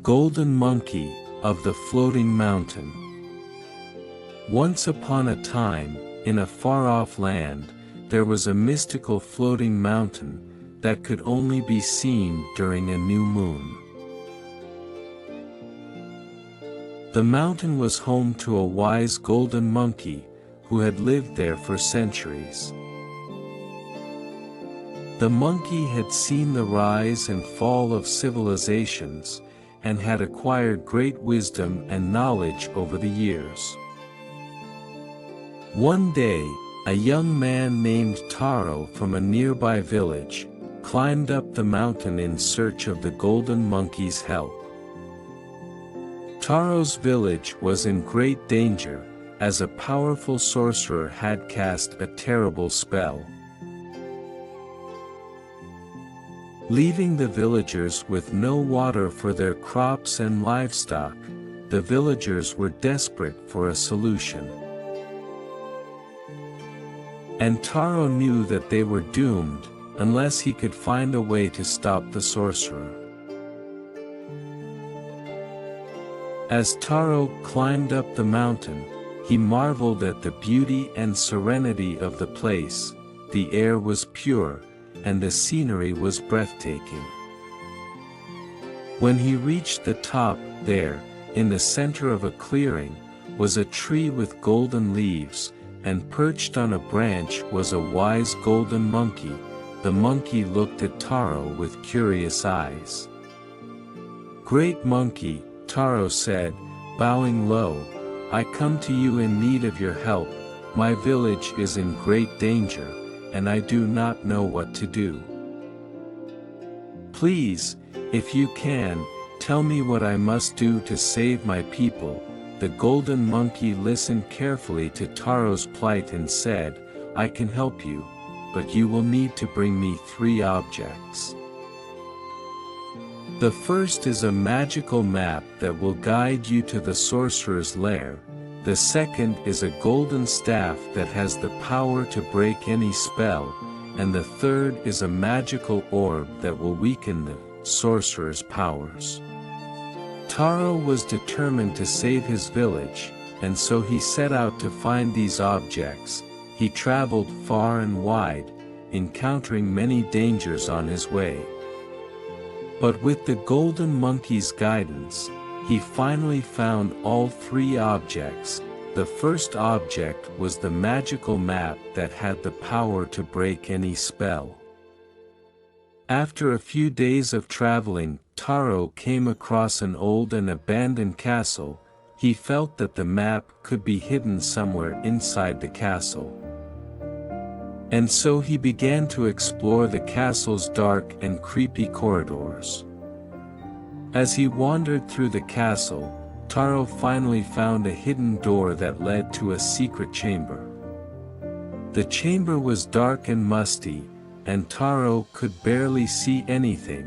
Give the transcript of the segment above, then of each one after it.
Golden Monkey of the Floating Mountain. Once upon a time, in a far-off land, there was a mystical floating mountain that could only be seen during a new moon. The mountain was home to a wise golden monkey who had lived there for centuries. The monkey had seen the rise and fall of civilizations, and had acquired great wisdom and knowledge over the years. One day, a young man named Taro from a nearby village climbed up the mountain in search of the golden monkey's help. Taro's village was in great danger, as a powerful sorcerer had cast a terrible spell. Leaving the villagers with no water for their crops and livestock, the villagers were desperate for a solution. And Taro knew that they were doomed, unless he could find a way to stop the sorcerer. As Taro climbed up the mountain, he marveled at the beauty and serenity of the place. The air was pure, and the scenery was breathtaking. When he reached the top, there, in the center of a clearing, was a tree with golden leaves, and perched on a branch was a wise golden monkey. The monkey looked at Taro with curious eyes. "Great monkey," Taro said, bowing low, "I come to you in need of your help. My village is in great danger, and I do not know what to do. Please, if you can, tell me what I must do to save my people." The golden monkey listened carefully to Taro's plight and said, "I can help you, but you will need to bring me 3 objects. The first is a magical map that will guide you to the sorcerer's lair. The second is a golden staff that has the power to break any spell, and the third is a magical orb that will weaken the sorcerer's powers." Taro was determined to save his village, and so he set out to find these objects. He traveled far and wide, encountering many dangers on his way. But with the golden monkey's guidance, he finally found all 3 objects. The first object was the magical map that had the power to break any spell. After a few days of traveling, Taro came across an old and abandoned castle. He felt that the map could be hidden somewhere inside the castle. And so he began to explore the castle's dark and creepy corridors. As he wandered through the castle, Taro finally found a hidden door that led to a secret chamber. The chamber was dark and musty, and Taro could barely see anything.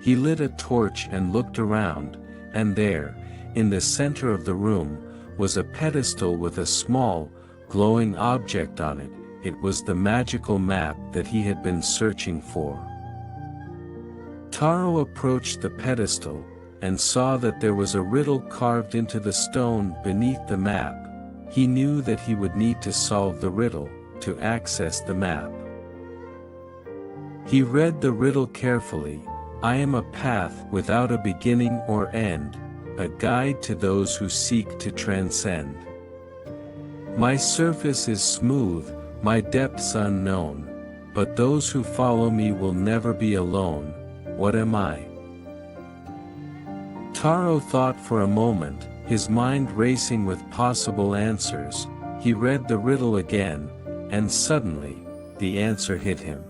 He lit a torch and looked around, and there, in the center of the room, was a pedestal with a small, glowing object on it. It was the magical map that he had been searching for. Taro approached the pedestal, and saw that there was a riddle carved into the stone beneath the map. He knew that he would need to solve the riddle, to access the map. He read the riddle carefully. "I am a path without a beginning or end, a guide to those who seek to transcend. My surface is smooth, my depths unknown, but those who follow me will never be alone. What am I?" Taro thought for a moment, his mind racing with possible answers. He read the riddle again, and suddenly, the answer hit him.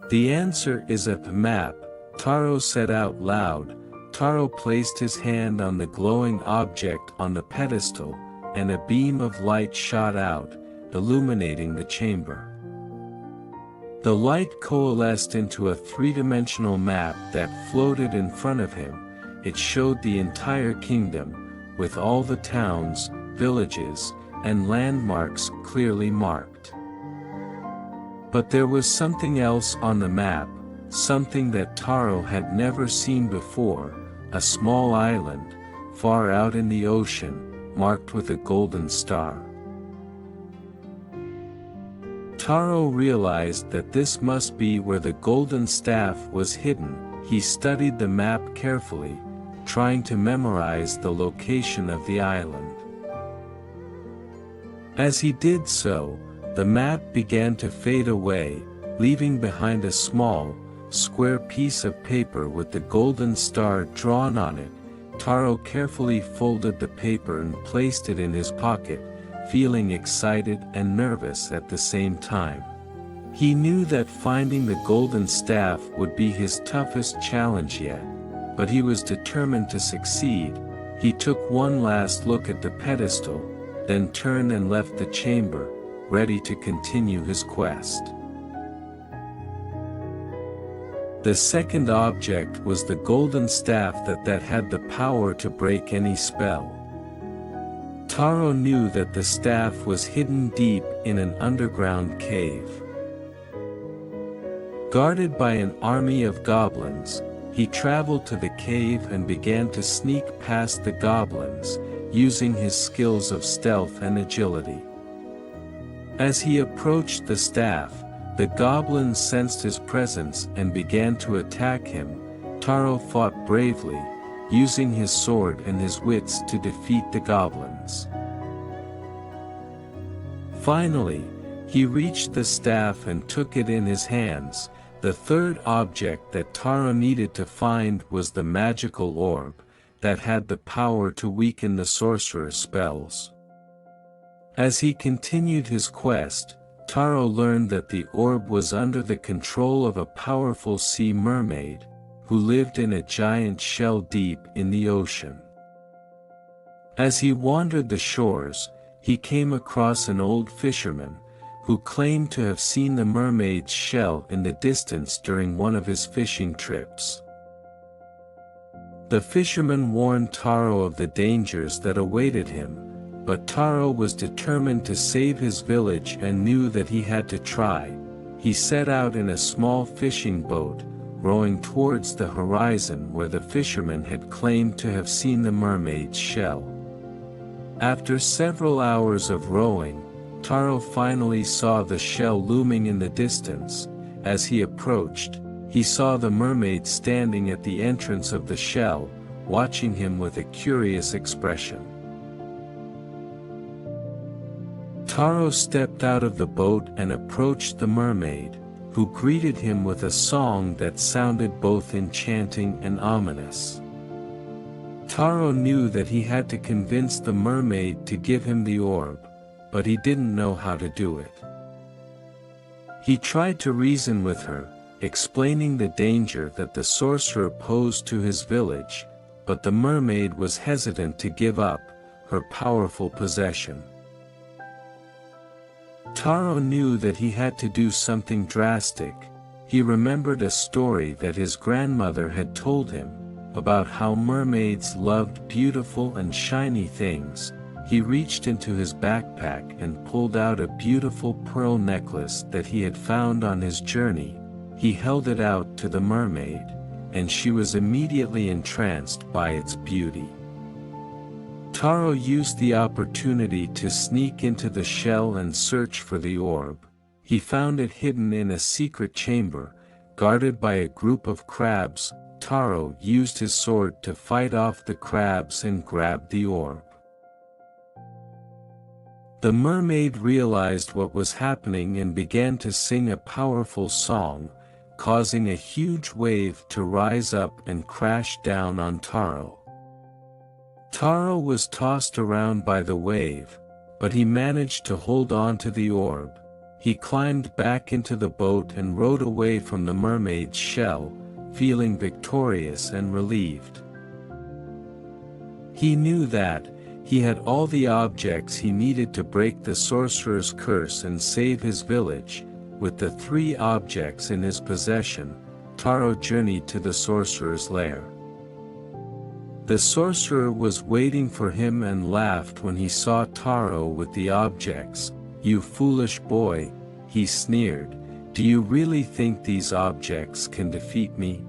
"The answer is a map," Taro said out loud. Taro placed his hand on the glowing object on the pedestal, and a beam of light shot out, illuminating the chamber. The light coalesced into a 3-dimensional map that floated in front of him. It showed the entire kingdom, with all the towns, villages, and landmarks clearly marked. But there was something else on the map, something that Taro had never seen before. a small island, far out in the ocean, marked with a golden star. Taro realized that this must be where the golden staff was hidden. He studied the map carefully, trying to memorize the location of the island. As he did so, the map began to fade away, leaving behind a small, square piece of paper with the golden star drawn on it. Taro carefully folded the paper and placed it in his pocket, feeling excited and nervous at the same time. He knew that finding the golden staff would be his toughest challenge yet, but he was determined to succeed. He took one last look at the pedestal, then turned and left the chamber, ready to continue his quest. The second object was the golden staff that had the power to break any spell. Taro knew that the staff was hidden deep in an underground cave. Guarded by an army of goblins, he traveled to the cave and began to sneak past the goblins, using his skills of stealth and agility. As he approached the staff, the goblins sensed his presence and began to attack him. Taro fought bravely, using his sword and his wits to defeat the goblins. Finally, he reached the staff and took it in his hands. The third object that Taro needed to find was the magical orb, that had the power to weaken the sorcerer's spells. As he continued his quest, Taro learned that the orb was under the control of a powerful sea mermaid, who lived in a giant shell deep in the ocean. As he wandered the shores, he came across an old fisherman, who claimed to have seen the mermaid's shell in the distance during one of his fishing trips. The fisherman warned Taro of the dangers that awaited him, but Taro was determined to save his village and knew that he had to try. He set out in a small fishing boat, rowing towards the horizon where the fisherman had claimed to have seen the mermaid's shell. After several hours of rowing, Taro finally saw the shell looming in the distance. As he approached, he saw the mermaid standing at the entrance of the shell, watching him with a curious expression. Taro stepped out of the boat and approached the mermaid, who greeted him with a song that sounded both enchanting and ominous. Taro knew that he had to convince the mermaid to give him the orb, but he didn't know how to do it. He tried to reason with her, explaining the danger that the sorcerer posed to his village, but the mermaid was hesitant to give up her powerful possession. Taro knew that he had to do something drastic. He remembered a story that his grandmother had told him, about how mermaids loved beautiful and shiny things. He reached into his backpack and pulled out a beautiful pearl necklace that he had found on his journey. He held it out to the mermaid, and she was immediately entranced by its beauty. Taro used the opportunity to sneak into the shell and search for the orb. He found it hidden in a secret chamber, guarded by a group of crabs. Taro used his sword to fight off the crabs and grabbed the orb. The mermaid realized what was happening and began to sing a powerful song, causing a huge wave to rise up and crash down on Taro. Taro was tossed around by the wave, but he managed to hold on to the orb. He climbed back into the boat and rowed away from the mermaid's shell, feeling victorious and relieved. He knew that he had all the objects he needed to break the sorcerer's curse and save his village. With the 3 objects in his possession, Taro journeyed to the sorcerer's lair. The sorcerer was waiting for him and laughed when he saw Taro with the objects. "You foolish boy," he sneered, "do you really think these objects can defeat me?"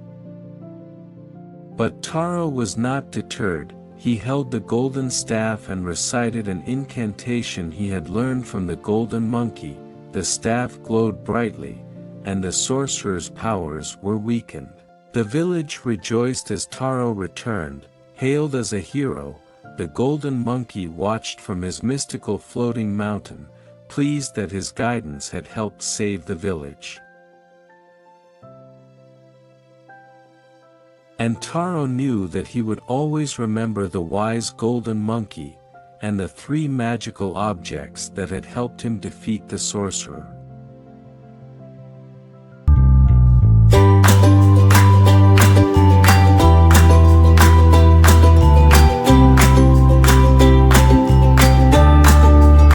But Taro was not deterred. He held the golden staff and recited an incantation he had learned from the golden monkey. The staff glowed brightly, and the sorcerer's powers were weakened. The village rejoiced as Taro returned, hailed as a hero. The golden monkey watched from his mystical floating mountain, pleased that his guidance had helped save the village. And Taro knew that he would always remember the wise golden monkey, and the 3 magical objects that had helped him defeat the sorcerer.